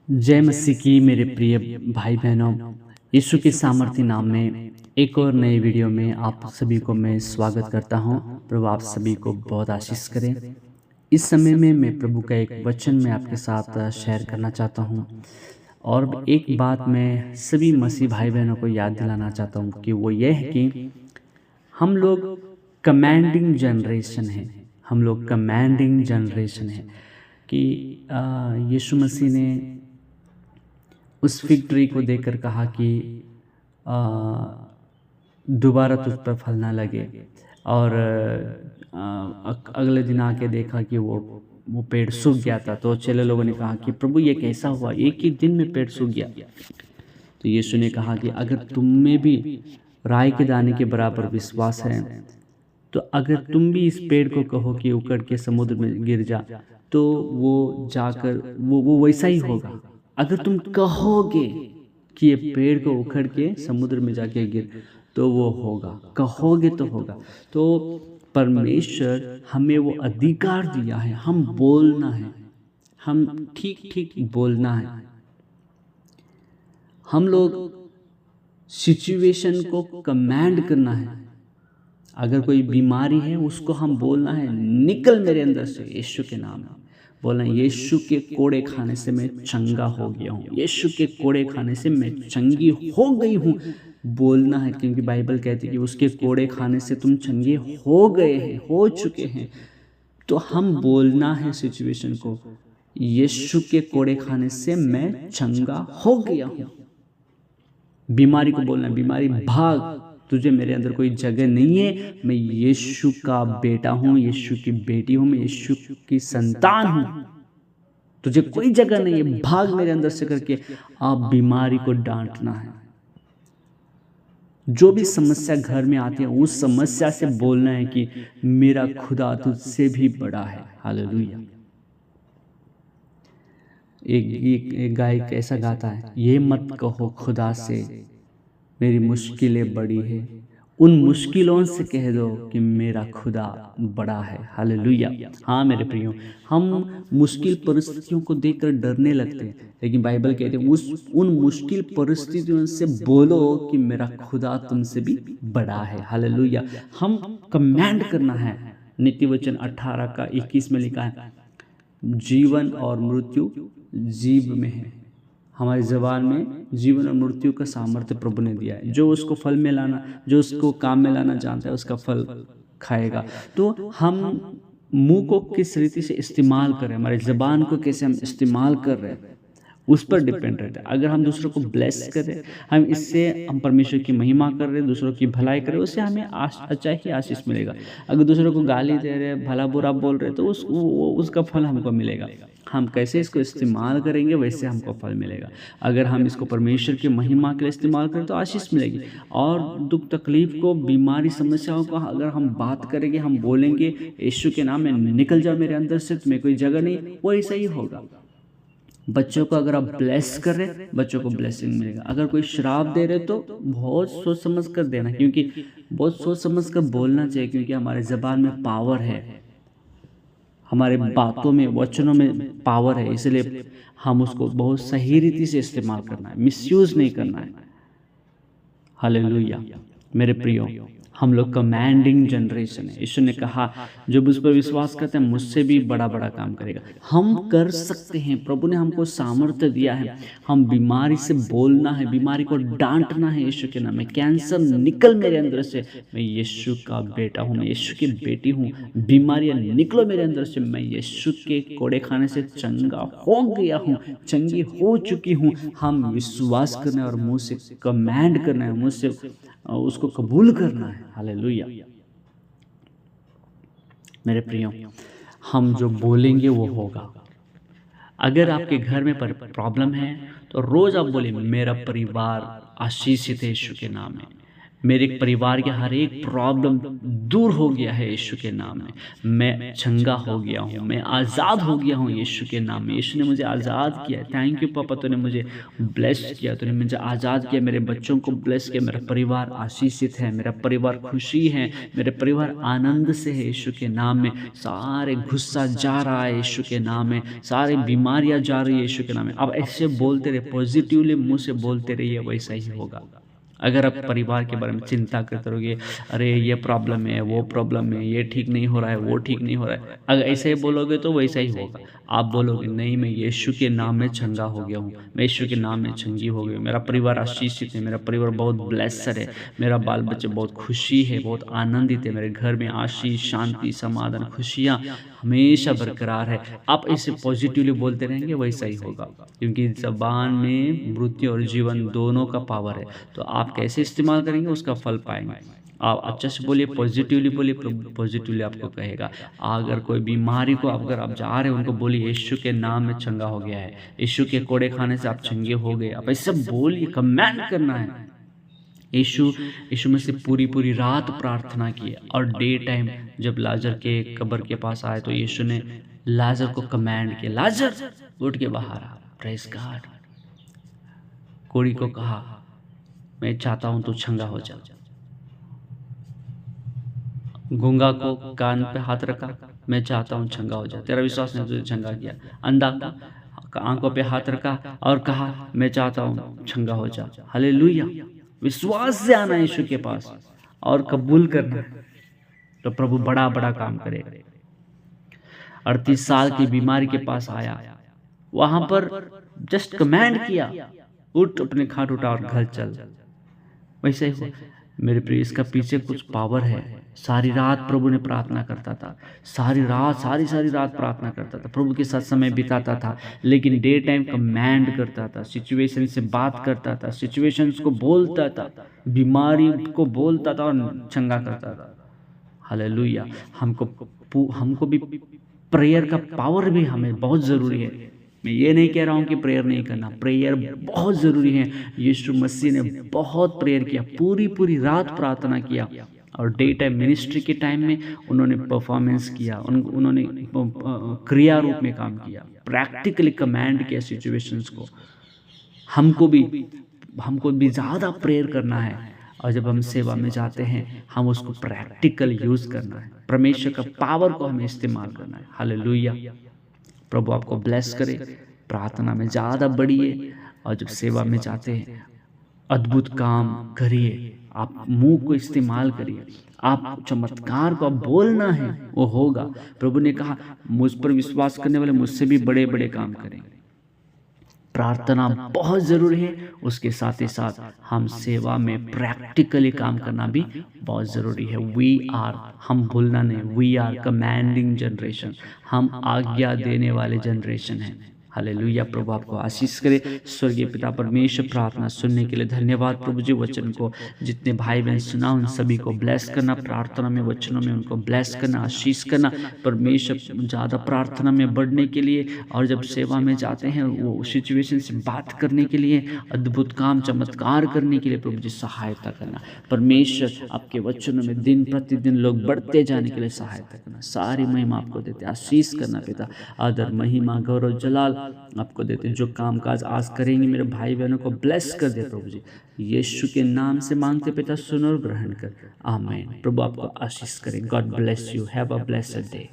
जय मसीह की मेरे प्रिय भाई बहनों, यीशु के सामर्थ्य नाम में एक और नए वीडियो में आप सभी को मैं स्वागत करता हूं। प्रभु आप सभी को बहुत आशीष करें। इस समय में मैं प्रभु का एक वचन में आपके साथ शेयर करना चाहता हूं और एक बात मैं सभी मसीह भाई बहनों को याद दिलाना चाहता हूं कि वो ये है कि हम लोग कमांडिंग जनरेशन है। हम लोग कमांडिंग जनरेशन है कि यीशु मसीह ने उस फिग ट्री को देखकर कहा कि दोबारा तुझ पर फल ना लगे। और अगले दिन आके देखा कि वो पेड़ सूख गया था। तो चेले लोगों ने कहा कि प्रभु ये कैसा हुआ, एक ही दिन में पेड़ सूख गया। तो यीशु ने कहा कि अगर तुम में भी राई के दाने के बराबर विश्वास है तो अगर तुम भी इस पेड़ को कहो कि उखड़ के समुद्र में गिर जा, तो वो जाकर वो वैसा ही होगा। अगर तुम कहोगे कि ये पेड़ को उखड़ के समुद्र में जाके गिर, तो वो होगा। कहोगे तो होगा। तो परमेश्वर हमें वो अधिकार दिया है, हम बोलना है, हम ठीक ठीक बोलना है। हम लोग सिचुएशन को कमांड करना है। अगर कोई बीमारी है उसको हम बोलना है, निकल मेरे अंदर से यीशु के नाम में। बोलना यीशु के कोड़े खाने से मैं चंगा हो गया हूँ, यीशु के कोड़े खाने से मैं चंगी हो गई हूँ। बोलना है, क्योंकि बाइबल कहती है कि उसके कोड़े खाने से तुम चंगे हो गए हैं, हो चुके हैं। तो हम बोलना है सिचुएशन को, यीशु के कोड़े खाने से मैं चंगा हो गया हूँ। बीमारी को बोलना, बीमारी भाग, तुझे मेरे अंदर कोई जगह नहीं है। मैं यीशु का बेटा हूँ, यीशु की बेटी हूँ, मैं यीशु की संतान हूँ। तुझे कोई जगह नहीं है, भाग मेरे अंदर से करके आप बीमारी को डांटना है। जो भी समस्या घर में आती है उस समस्या से बोलना है कि मेरा खुदा तुझसे भी बड़ा है। हालेलुया। एक गायक ऐसा गाता है, ये मत कहो खुदा से मेरी मुश्किलें बड़ी है, उन मुश्किलों से कह दो कि मेरा खुदा बड़ा है। हालेलुया। हाँ मेरे प्रियो, हम मुश्किल परिस्थितियों को देखकर डरने लगते हैं, लेकिन बाइबल कहते हैं उन मुश्किल परिस्थितियों से बोलो कि मेरा खुदा तुमसे भी बड़ा है। हालेलुया। हम कमांड करना है। नीति वचन 18 का 21 में लिखा है, जीवन और मृत्यु जीव में है। हमारी ज़बान में जीवन और मृत्यु का सामर्थ्य प्रभु ने दिया है। जो उसको फल में लाना, जो उसको काम में लाना जानता है उसका फल खाएगा। तो हम मुंह को किस रीति से इस्तेमाल करें, हमारी ज़बान को कैसे हम इस्तेमाल कर रहे हैं, उस पर डिपेंड रहता है। अगर हम दूसरों को ब्लेस कर रहे, हम इससे हम परमेश्वर की महिमा कर रहे, दूसरों की भलाई कर रहे, उससे हमें अच्छा ही आशीष मिलेगा। अगर दूसरों को गाली दे रहे, भला बुरा बोल रहे, तो उसका फल हमको मिलेगा। हम कैसे इसको इस्तेमाल करेंगे वैसे हमको फल मिलेगा। अगर हम इसको परमेश्वर की महिमा के लिए इस्तेमाल करें तो आशीष मिलेगी। और दुख तकलीफ को, बीमारी, समस्याओं को अगर हम बात करेंगे, हम बोलेंगे यीशु के नाम में निकल जाओ मेरे अंदर से, तुम्हें कोई जगह नहीं, वो ऐसा ही होगा। बच्चों को अगर आप ब्लेस कर रहे, बच्चों को ब्लेसिंग मिलेगा। अगर कोई श्राप दे रहे तो बहुत सोच समझ कर देना, क्योंकि बहुत सोच समझ कर बोलना चाहिए, क्योंकि हमारे ज़बान में पावर है, हमारे बातों में, वचनों में पावर है। इसलिए हम उसको बहुत सही रीति से इस्तेमाल करना है, मिसयूज नहीं करना है। हालेलुया। मेरे प्रियो, हम लोग कमांडिंग जनरेशन है। यीशु ने कहा जो उस पर विश्वास करते हैं मुझसे भी बड़ा बड़ा काम करेगा। हम कर सकते हैं, प्रभु ने हमको सामर्थ्य दिया है। हम बीमारी से बोलना है, बीमारी को डांटना है यीशु के नाम में। कैंसर निकल मेरे अंदर से, मैं यीशु का बेटा हूँ, मैं यीशु की बेटी हूँ। बीमारियाँ निकलो मेरे अंदर से, मैं यीशु के कोड़े खाने से चंगा हो गया हूँ, चंगी हो चुकी हूँ। हम विश्वास करना है और मुँह से कमांड करना है, मुँह से उसको कबूल करना है। हालेलुया। मेरे प्रियो, हम जो बोलेंगे वो होगा। अगर आपके घर में प्रॉब्लम है तो रोज आप बोले मेरा परिवार आशीषित है यीशु के नाम में, मेरे परिवार के हर एक प्रॉब्लम दूर हो गया है यीशु के नाम में। मैं चंगा हो गया हूँ, मैं आज़ाद हो गया हूँ यीशु के नाम में। यीशु ने मुझे आज़ाद किया। थैंक यू पापा, तूने मुझे ब्लेस किया, तूने मुझे आज़ाद किया, मेरे बच्चों को ब्लेस किया। मेरा परिवार आशीषित है, मेरा परिवार खुशी है, मेरे परिवार आनंद से है यीशु के नाम में। सारे गुस्सा जा रहा है यीशु के नाम में, सारी बीमारियाँ जा रही है यीशु के नाम में। अब ऐसे बोलते रहे, पॉजिटिवली मुँह से बोलते रहिए, वैसा ही होगा। अगर आप परिवार के बारे में चिंता करते रहोगे, अरे ये प्रॉब्लम है, वो प्रॉब्लम है, ये ठीक नहीं हो रहा है, वो ठीक नहीं हो रहा है, अगर ऐसे ही बोलोगे तो वैसा ही होगा। आप बोलोगे नहीं, मैं यीशु के नाम में चंगा हो गया हूँ, मैं यीशु के नाम में चंगी हो गई हूँ, मेरा परिवार आशीषित है, मेरा परिवार बहुत ब्लेस्ड है, मेरा बाल बच्चे बहुत खुशी है, बहुत आनंदित है, मेरे घर में आशीष, शांति, समाधान, खुशियाँ हमेशा बरकरार है। आप इसे पॉजिटिवली बोलते रहेंगे, वैसा ही होगा, क्योंकि ज़बान में मृत्यु और जीवन दोनों का पावर है। तो आप कैसे इस्तेमाल करेंगे उसका फल पाएंगे। आप अच्छे से बोलिए, पॉजिटिवली बोलिए, प्रभु पॉजिटिवली आपको कहेगा। अगर कोई बीमारी को अगर आप जा रहे हो, उनको बोलिए यीशु के नाम में चंगा हो गया है, यीशु के कोड़े खाने से आप चंगे हो गए। आप ऐसे बोलिए, कमेंट करना है। यीशु में से पूरी रात प्रार्थना की, और डे टाइम जब लाजर के कब्र के पास आए तो यीशु ने लाजर को कमांड किया, लाजर उठ के बाहर आ। Praise God. कोड़ी को कहा, मैं चाहता हूं तू चंगा हो जा। गूंगा को कान पे हाथ रखा, मैं चाहता हूं चंगा हो जा, तेरा विश्वास ने तुझे चंगा किया। अंधा को आंखों पे हाथ रखा और कहा, मैं चाहता हूं चंगा हो जा। हालेलुया। विश्वास से आना यीशु के पास और कबूल करना, तो प्रभु बड़ा बड़ा काम करेगा। 38 साल की बीमारी के पास आया, वहां पर जस्ट कमांड किया, उठ, अपने खाट उठा और घर चल। वैसे ही मेरे प्रिय, इसका पीछे कुछ पावर है। सारी रात प्रभु ने प्रार्थना करता था, सारी रात प्रार्थना करता था, प्रभु के साथ समय बिताता था, लेकिन डे टाइम कमांड करता था, सिचुएशन से बात करता था, सिचुएशंस को बोलता था, बीमारी को बोलता था और चंगा करता था। हालेलुया। हमको भी प्रेयर का पावर भी हमें बहुत ज़रूरी है। मैं ये नहीं कह रहा हूँ कि प्रेयर नहीं करना, प्रेयर बहुत ज़रूरी है। यीशु मसीह ने बहुत प्रेयर किया, पूरी रात प्रार्थना किया, और डे टाइम मिनिस्ट्री के टाइम में उन्होंने परफॉर्मेंस किया, उन्होंने क्रिया रूप में काम किया, प्रैक्टिकली कमांड किया सिचुएशंस को। हमको भी ज़्यादा प्रेयर करना है, और जब हम सेवा में जाते हैं हम उसको प्रैक्टिकल यूज़ करना है, परमेश्वर का पावर को हमें इस्तेमाल करना है। हालेलुया। प्रभु आपको ब्लेस करे। प्रार्थना में ज़्यादा बढ़िए, और जब सेवा में जाते हैं अद्भुत काम करिए, आप मुंह को इस्तेमाल करिए, आप चमत्कार को बोलना है, वो होगा। प्रभु ने कहा, मुझ पर विश्वास करने वाले मुझसे भी बड़े बड़े काम करेंगे। प्रार्थना बहुत ज़रूरी है, उसके साथ ही साथ हम सेवा में प्रैक्टिकली काम करना भी बहुत ज़रूरी है। हम भूलना नहीं, वी आर कमांडिंग जनरेशन, हम आज्ञा देने वाले जनरेशन हैं। हालेलुया। प्रभु आपको आशीष करे। स्वर्गीय पिता परमेश्वर, प्रार्थना सुनने के लिए धन्यवाद प्रभु जी। वचन को जितने भाई बहन सुना, उन सभी को ब्लेस करना, प्रार्थना में वचनों में उनको ब्लेस करना, आशीष करना परमेश्वर। ज़्यादा प्रार्थना में बढ़ने के लिए, और जब सेवा में जाते हैं वो सिचुएशन से बात करने के लिए, अद्भुत काम चमत्कार करने के लिए प्रभु जी सहायता करना परमेश्वर। आपके वचनों में दिन प्रतिदिन लोग बढ़ते जाने के लिए सहायता करना। सारी महिमा आपको देते, आशीष करना पिता। आदर महिमा गौरव जलाल आपको देते। जो कामकाज आज करेंगे मेरे भाई बहनों को ब्लेस कर दे प्रभु जी, यीशु के नाम से मांगते पिता, सुन और ग्रहण कर। आमीन। प्रभु आपको आशीष करे। God bless you. Have a blessed day.